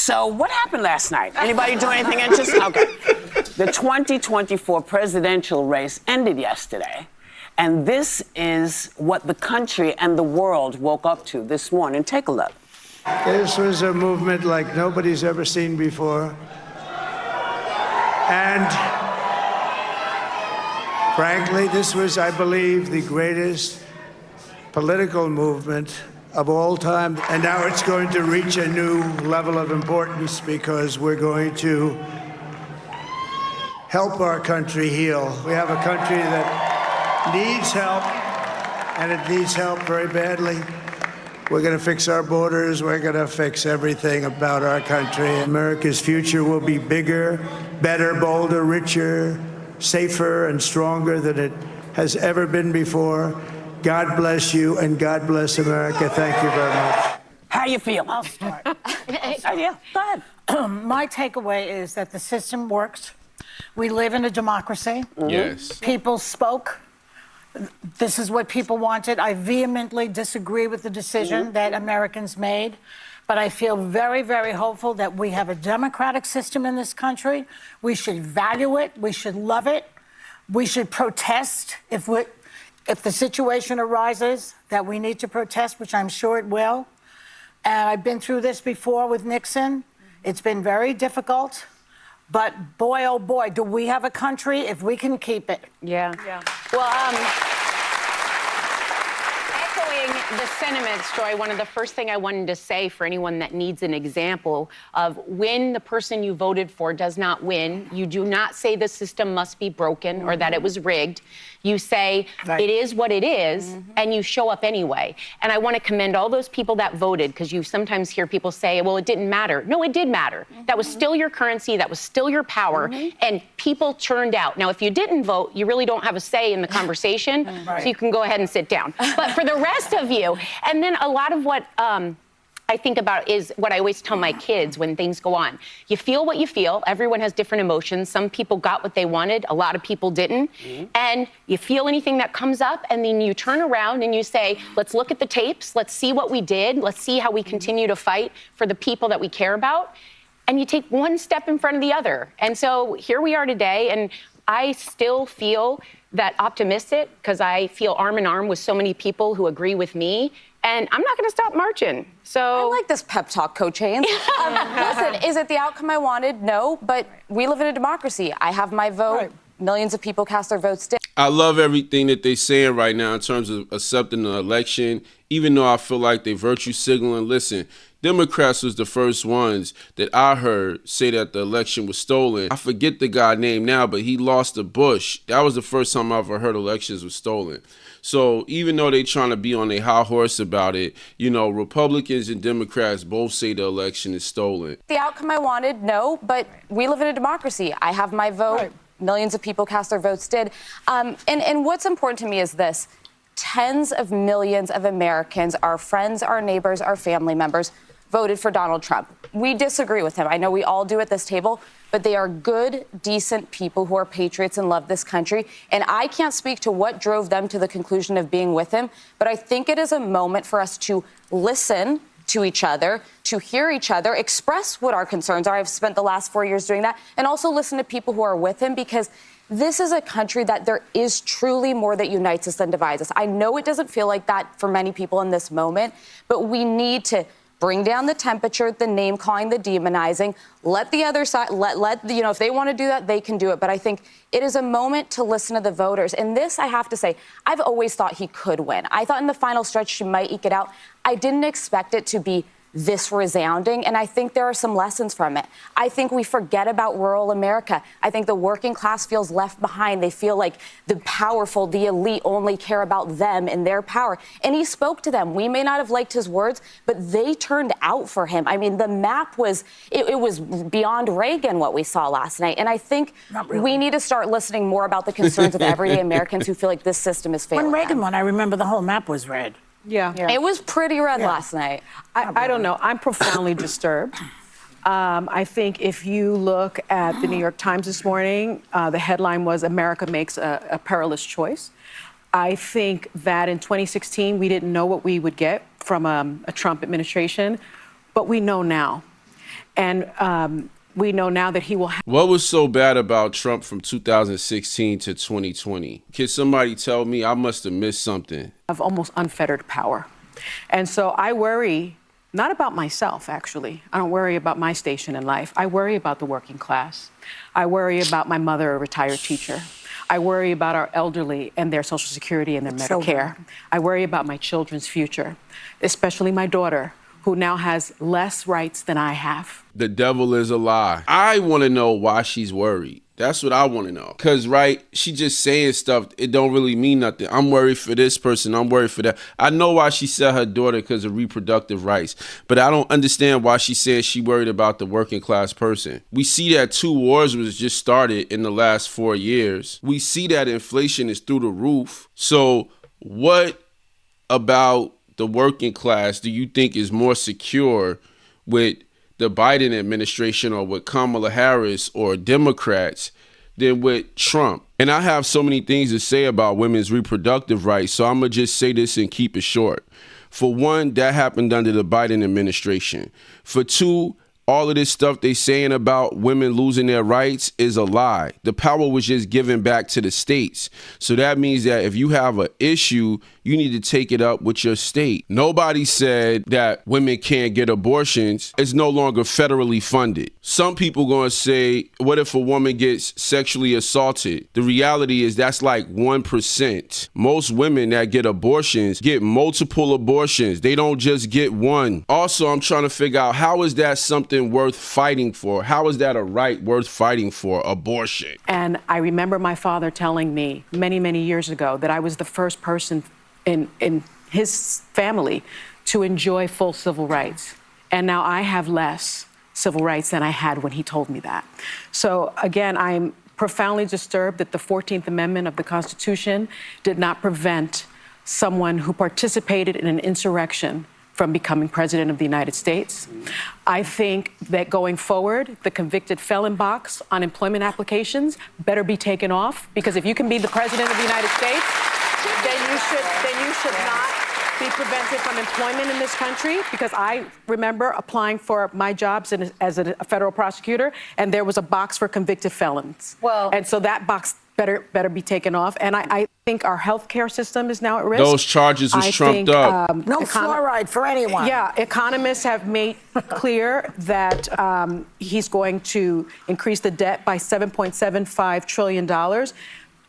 So what happened last night? Anybody do anything interesting? Okay. The 2024 presidential race ended yesterday. And this is what the country and the world woke up to this morning. Take a look. This was a movement like nobody's ever seen before. And frankly, this was, I believe, the greatest political movement of all time. And now it's going to reach a new level of importance because we're going to help our country heal. We have a country that needs help, and it needs help very badly. We're going to fix our borders. We're going to fix everything about our country. America's future will be bigger, better, bolder, richer, safer, and stronger than it has ever been before. God bless you, and God bless America. Thank you very much. How you feel? I'll start. Yeah, go ahead. My takeaway is that the system works. We live in a democracy. Yes. People spoke. This is what people wanted. I vehemently disagree with the decision that Americans made, but I feel very, very hopeful that we have a democratic system in this country. We should value it. We should love it. We should protest if the situation arises that we need to protest, which I'm sure it will. And I've been through this before with Nixon. It's been very difficult. But boy, oh boy, do we have a country if we can keep it. Yeah. Well, echoing the sentiments, Joy, one of the first thing I wanted to say for anyone that needs an example of when the person you voted for does not win, you do not say the system must be broken or that it was rigged. You say it is what it is, and you show up anyway. And I want to commend all those people that voted, because you sometimes hear people say, well, it didn't matter. No, it did matter. That was still your currency. That was still your power. And people turned out. Now, if you didn't vote, you really don't have a say in the conversation, so you can go ahead and sit down. But for the rest of you, and then a lot of what I think about is what I always tell my kids when things go on. You feel what you feel. Everyone has different emotions. Some people got what they wanted. A lot of people didn't. And you feel anything that comes up, and then you turn around and you say, let's look at the tapes. Let's see what we did. Let's see how we continue to fight for the people that we care about. And you take one step in front of the other. And so here we are today, and I still feel that optimistic because I feel arm in arm with so many people who agree with me. And I'm not going to stop marching. So I like this pep talk, Coach Haynes. Listen, is it the outcome I wanted? No, but we live in a democracy. I have my vote. Right. Millions of people cast their votes. I love everything that they're saying right now in terms of accepting the election, even though I feel like they virtue signaling. Listen, Democrats was the first ones that I heard say that the election was stolen. I forget the guy name now, but he lost to Bush. That was the first time I ever heard elections were stolen. So even though they're trying to be on their high horse about it, you know, Republicans and Democrats both say the election is stolen. The outcome I wanted? No, but we live in a democracy. I have my vote. Right. Millions of people cast their votes did. And what's important to me is this. Tens of millions of Americans, our friends, our neighbors, our family members, voted for Donald Trump. We disagree with him. I know we all do at this table, but they are good, decent people who are patriots and love this country. And I can't speak to what drove them to the conclusion of being with him, but I think it is a moment for us to listen to each other, to hear each other, express what our concerns are. I've spent the last 4 years doing that, and also listen to people who are with him, because this is a country that there is truly more that unites us than divides us. I know it doesn't feel like that for many people in this moment, but we need to bring down the temperature, the name calling, the demonizing. Let the other side, you know, if they want to do that, they can do it. But I think it is a moment to listen to the voters. And this, I have to say, I've always thought he could win. I thought in the final stretch she might eke it out. I didn't expect it to be this resounding, and I think there are some lessons from it. I think we forget about rural America. I think the working class feels left behind. They feel like the powerful, the elite only care about them and their power. And he spoke to them. We may not have liked his words, but they turned out for him. I mean, the map was, it was beyond Reagan what we saw last night. And I think we need to start listening more about the concerns of everyday Americans who feel like this system is failing. When Reagan won, I remember the whole map was red. Yeah. It was pretty red last night. I don't know. I'm profoundly disturbed. I think if you look at the New York Times this morning, the headline was America makes a perilous choice. I think that in 2016, we didn't know what we would get from a Trump administration, but we know now. And we know now that he will have. What was so bad about Trump from 2016 to 2020? Can somebody tell me? I must have missed something. Of almost unfettered power. And so I worry, not about myself, actually. I don't worry about my station in life. I worry about the working class. I worry about my mother, a retired teacher. I worry about our elderly and their Social Security and their Medicare. I worry about my children's future, especially my daughter, who now has less rights than I have. The devil is a lie. I want to know why she's worried. That's what I want to know. Because, right, she just saying stuff, it don't really mean nothing. I'm worried for this person. I'm worried for that. I know why she said her daughter because of reproductive rights. But I don't understand why she says she worried about the working class person. We see that 2 wars was just started in the last 4 years. We see that inflation is through the roof. So what about the working class do you think is more secure with the Biden administration or with Kamala Harris or Democrats than with Trump? And I have so many things to say about women's reproductive rights, so I'm going to just say this and keep it short. For one, that happened under the Biden administration. For two, all of this stuff they saying about women losing their rights is a lie. The power was just given back to the states. So that means that if you have an issue, you need to take it up with your state. Nobody said that women can't get abortions. It's no longer federally funded. Some people going to say, what if a woman gets sexually assaulted? The reality is that's like 1%. Most women that get abortions get multiple abortions. They don't just get one. Also, I'm trying to figure out, how is that something worth fighting for? How is that a right worth fighting for, abortion? And I remember my father telling me many, many years ago that I was the first person in his family to enjoy full civil rights. And now I have less civil rights than I had when he told me that. So again, I'm profoundly disturbed that the 14th Amendment of the Constitution did not prevent someone who participated in an insurrection from becoming president of the United States. I think that going forward, the convicted felon box on employment applications better be taken off, because if you can be the president of the United States, then you should not be prevented from employment in this country, because I remember applying for my jobs as a federal prosecutor, and there was a box for convicted felons. Well, and so that box better be taken off. And I think our healthcare system is now at risk. Those charges was trumped up. no fluoride for anyone. Yeah, economists have made clear that he's going to increase the debt by $7.75 trillion.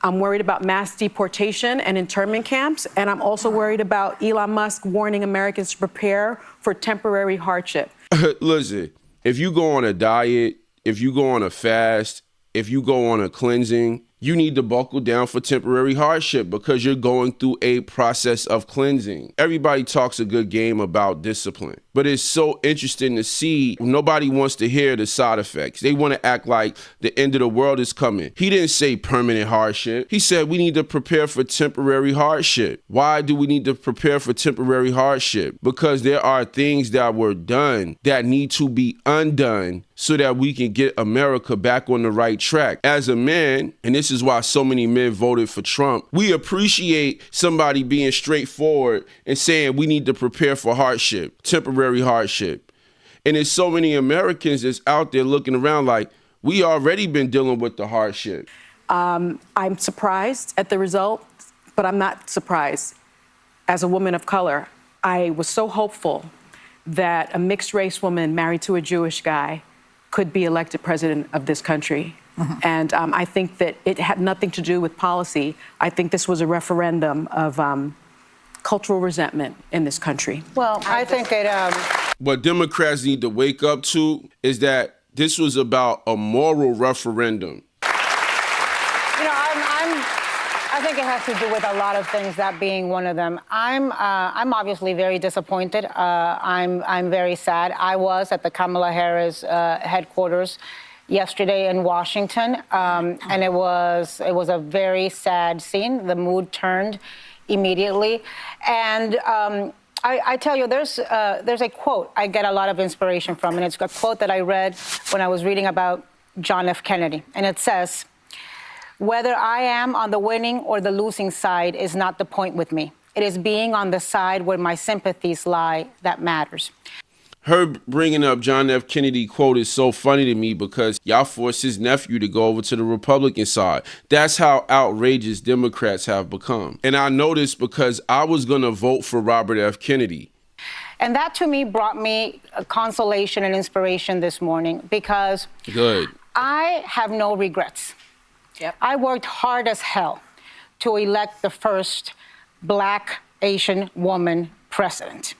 I'm worried about mass deportation and internment camps, and I'm also worried about Elon Musk warning Americans to prepare for temporary hardship. Listen, if you go on a diet, if you go on a fast, if you go on a cleansing, you need to buckle down for temporary hardship, because you're going through a process of cleansing. Everybody talks a good game about discipline, but it's so interesting to see nobody wants to hear the side effects. They want to act like the end of the world is coming. He didn't say permanent hardship. He said we need to prepare for temporary hardship. Why do we need to prepare for temporary hardship? Because there are things that were done that need to be undone so that we can get America back on the right track. As a man, and this is why so many men voted for Trump, we appreciate somebody being straightforward and saying we need to prepare for hardship, temporary hardship. And there's so many Americans that's out there looking around like, we already been dealing with the hardship. I'm surprised at the result, but I'm not surprised. As a woman of color, I was so hopeful that a mixed race woman married to a Jewish guy could be elected president of this country. Mm-hmm. And I think that it had nothing to do with policy. I think this was a referendum of cultural resentment in this country. Well, I think it... What Democrats need to wake up to is that this was about a moral referendum. I think it has to do with a lot of things, that being one of them. I'm obviously very disappointed. I'm very sad. I was at the Kamala Harris headquarters yesterday in Washington, and it was a very sad scene. The mood turned immediately, and I tell you, there's a quote I get a lot of inspiration from, and it's a quote that I read when I was reading about John F. Kennedy, and it says, "Whether I am on the winning or the losing side is not the point with me. It is being on the side where my sympathies lie that matters." her bringing up John F. Kennedy quote is so funny to me because y'all forced his nephew to go over to the Republican side. That's how outrageous Democrats have become. And I know this because I was going to vote for Robert F. Kennedy. And that to me brought me a consolation and inspiration this morning because Good. I have no regrets. Yep. I worked hard as hell to elect the first Black Asian woman president.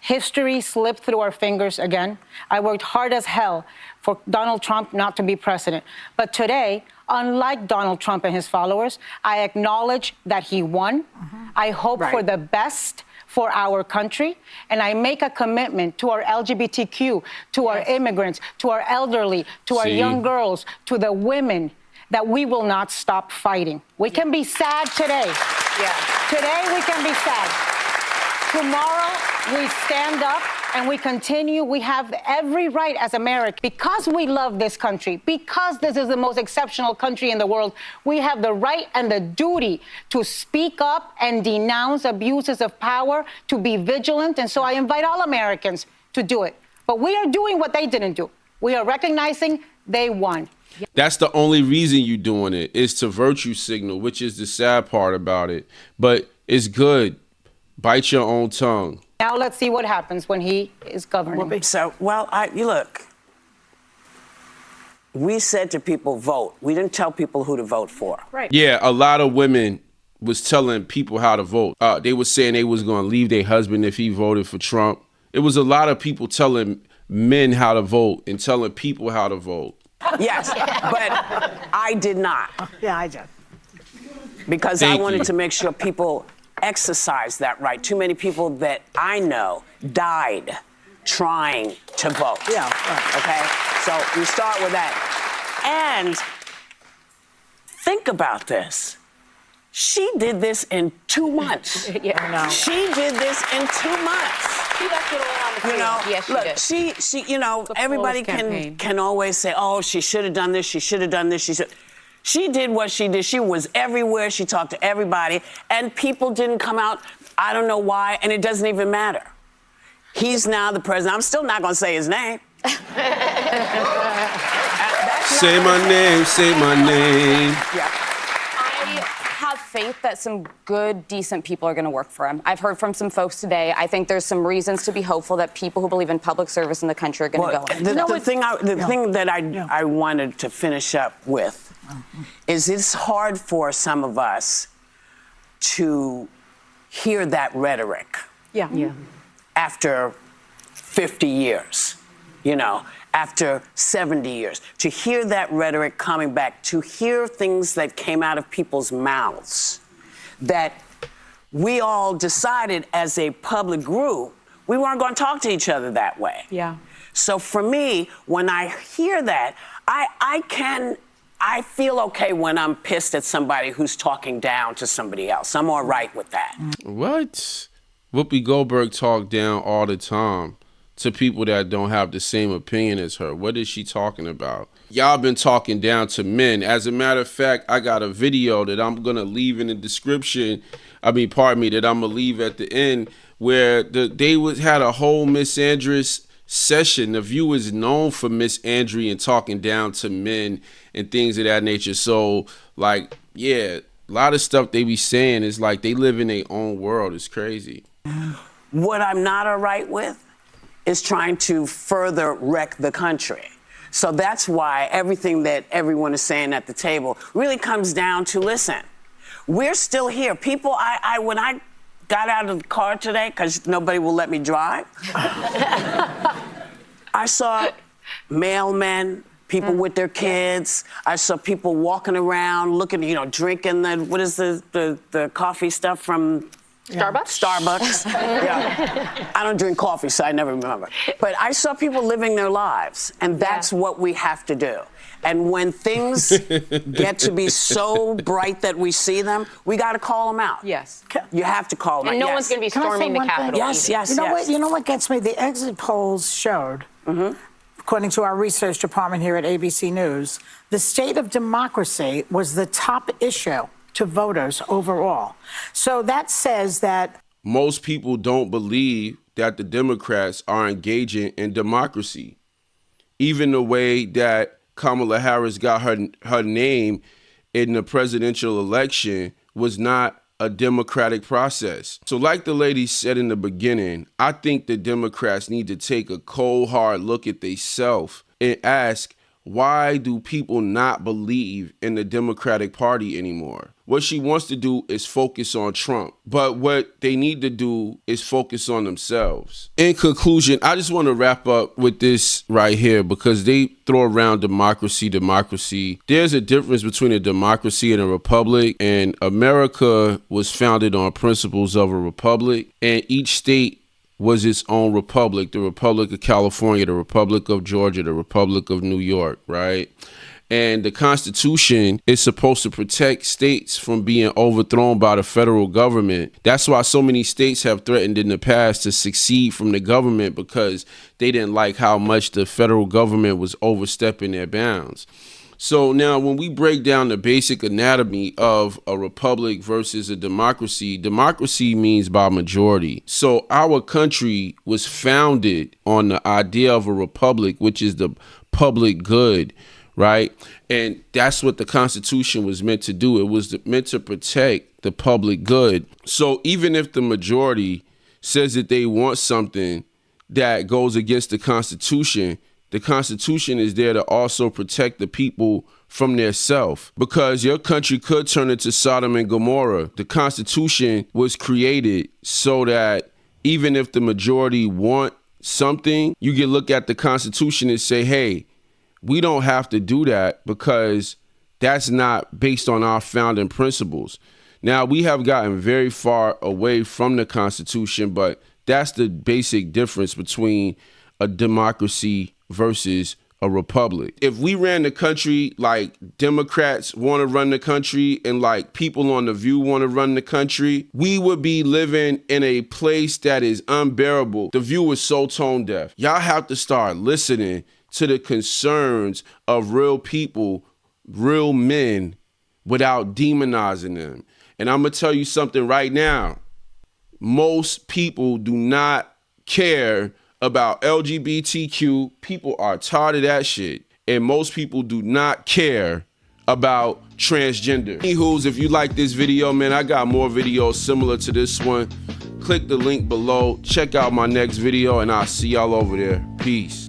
History slipped through our fingers again. I worked hard as hell for Donald Trump not to be president. But today, unlike Donald Trump and his followers, I acknowledge that he won. I hope for the best for our country, and I make a commitment to our LGBTQ, to our immigrants, to our elderly, to our young girls, to the women, that we will not stop fighting. We can be sad today. Today we can be sad. Tomorrow we stand up and we continue. We have every right as Americans, because we love this country, because this is the most exceptional country in the world, we have the right and the duty to speak up and denounce abuses of power, to be vigilant. And so I invite all Americans to do it. But we are doing what they didn't do. We are recognizing they won. That's the only reason you're doing it, is to virtue signal, which is the sad part about it. But it's good. Bite your own tongue. Now let's see what happens when he is governing. So, well, you look, we said to people, vote. We didn't tell people who to vote for. Right. Yeah, a lot of women was telling people how to vote. They were saying they was going to leave their husband if he voted for Trump. It was a lot of people telling men how to vote and telling people how to vote. Yes, but I did not. Yeah, I did. Because Thank I wanted you. to make sure people exercise that right. Too many people that I know died trying to vote. Yeah, right. Okay? So we start with that. And think about this. She did this in 2 months. I know. She did this in 2 months. She left it all on the You field. know, Yes, she look, did. she, you know, everybody campaign. can always say, oh, she should have done this, she should have done this, she did what she did. She was everywhere, she talked to everybody, and people didn't come out. I don't know why, and it doesn't even matter. He's now the president. I'm still not gonna say his name. Say my name, say my name. Yeah. I have faith that some good, decent people are going to work for him. I've heard from some folks today. I think there's some reasons to be hopeful that people who believe in public service in the country are going to go in. The thing that I wanted to finish up with is it's hard for some of us to hear that rhetoric Yeah. after 50 years, you know, after 70 years, to hear that rhetoric coming back, to hear things that came out of people's mouths, that we all decided as a public group, we weren't going to talk to each other that way. Yeah. So for me, when I hear that, I feel okay when I'm pissed at somebody who's talking down to somebody else. I'm all right with that. What? Whoopi Goldberg talk down all the time to people that don't have the same opinion as her. What is she talking about? Y'all been talking down to men. As a matter of fact, I got a video that I'm going to leave in the description. That I'm going to leave at the end, where they had a whole Miss Andrews session. The View is known for Miss Andrews and talking down to men and things of that nature. So, like, yeah, a lot of stuff they be saying is like they live in their own world. It's crazy. What I'm not all right with is trying to further wreck the country. So that's why everything that everyone is saying at the table really comes down to, listen, we're still here. People, when I got out of the car today, because nobody will let me drive, I saw mailmen, people with their kids. I saw people walking around, looking, drinking the coffee stuff from Starbucks. Yeah. I don't drink coffee, so I never remember. But I saw people living their lives, and that's what we have to do. And when things get to be so bright that we see them, we got to call them out. Yes. You have to call them out. And no one's going to be storming the Capitol. Yes, yes, You know what gets me? The exit polls showed, according to our research department here at ABC News, the state of democracy was the top issue to voters overall. So that says that most people don't believe that the Democrats are engaging in democracy. Even the way that Kamala Harris got her name in the presidential election was not a democratic process. So like the lady said in the beginning, I think the Democrats need to take a cold, hard look at themselves and ask, why do people not believe in the Democratic Party anymore? What she wants to do is focus on Trump, but what they need to do is focus on themselves. In conclusion, I just want to wrap up with this right here, because they throw around democracy. There's a difference between a democracy and a republic, and America was founded on principles of a republic, and each state was its own republic: the Republic of California, the Republic of Georgia, the Republic of New York, right? And the Constitution is supposed to protect states from being overthrown by the federal government. That's why so many states have threatened in the past to secede from the government, because they didn't like how much the federal government was overstepping their bounds. So now when we break down the basic anatomy of a republic versus a democracy, democracy means by majority. So our country was founded on the idea of a republic, which is the public good, right? And that's what the Constitution was meant to do. It was meant to protect the public good. So even if the majority says that they want something that goes against the Constitution is there to also protect the people from their self, because your country could turn into Sodom and Gomorrah. The Constitution was created so that even if the majority want something, you can look at the Constitution and say, hey, we don't have to do that, because that's not based on our founding principles. Now, we have gotten very far away from the Constitution, but that's the basic difference between a democracy versus a republic. If we ran the country like Democrats want to run the country and like people on The View want to run the country, we would be living in a place that is unbearable. The View is so tone deaf. Y'all have to start listening to the concerns of real people, real men, without demonizing them. And I'm going to tell you something right now. Most people do not care about LGBTQ. People are tired of that shit. And most people do not care about transgender. Anywho's, if you like this video, man, I got more videos similar to this one. Click the link below. Check out my next video, and I'll see y'all over there. Peace.